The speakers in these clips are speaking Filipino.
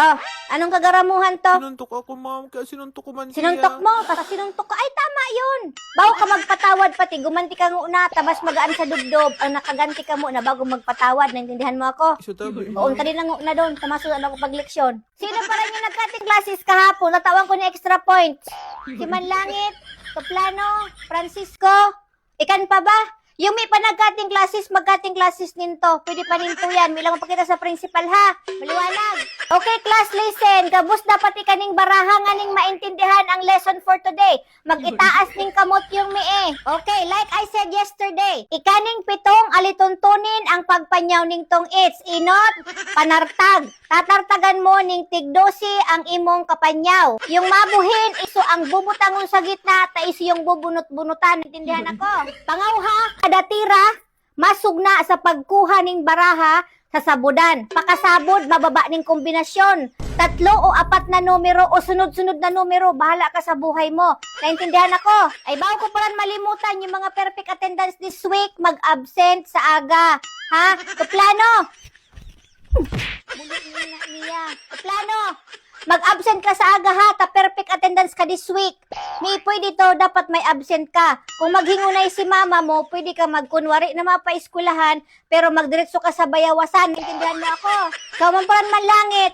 Oh, anong kagaramuhan to? Sinuntok ako, ma'am. Kaya sinuntok ko man siya. Sinuntok mo, tapos sinuntok ka. Ay, tama yun. Bago ka magpatawad pati, gumanti ka una, tabas magaan sa dubdob. Ang nakaganti ka muna bago magpatawad. Naintindihan mo ako? Isa tabi, Oo, tali lang na doon. Tamasunan ako pagleksyon. Sino pa rin yung nag-cutting classes kahapon? Natawan ko ni extra points. Si Manlangit, Toplano, Francisco, ikan pa ba? Yung may pa nag-cutting classes, mag-cutting classes ninto. Pwede pa ninto yan. May lang pakita sa principal, ha? Maliwanag. Okay, class, listen. Kabus dapat ikaning baraha nga ning maintindihan ang lesson for today. Mag-itaas ning kamot yung mee. Okay, like I said yesterday, ikaning pitong alituntunin ang pagpanyaw ning tong its. Inot, panartag. Tatartagan mo ning tigdosi ang imong kapanyaw. Yung mabuhin, iso ang bubutangon sa gitna, ta iso yung bubunot-bunutan. Intindihan ako? Pangawha, kadatira, masugna sa pagkuha ning baraha sa sabudan. Pakasabod, mababa ning kombinasyon. 3 o 4 na numero o sunod-sunod na numero, bahala ka sa buhay mo. Naintindihan ako? Ay, bago ko palang malimutan yung mga perfect attendance this week, mag-absent sa aga. Ha? Kaplano? Bulit niya. Kaplano? Mag-absent ka sa aga ha, ta perfect attendance ka this week. May pwede to, dapat may absent ka. Kung maghingunay si mama mo, pwede ka magkunwari na mapa-eskulahan, pero magdiretso ka sa bayawasan. Intindihan mo ako? Ikaw man paran manlangit.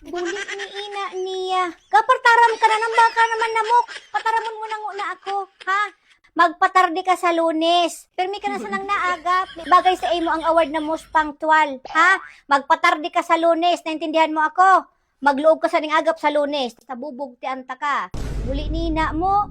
Bulit ni ina niya. Kapartaram ka na ng baka naman namok. Pataramon mo na nguna ako, ha? Magpatardi ka sa Lunes. Permi ka na sa nang naagap. Bagay sa imo ang award na most punctual. Ha? Magpatardi ka sa Lunes. Naintindihan mo ako? Magluog ka sa ning agap sa Lunes. Tabubog ti anta ka. Buli nina mo.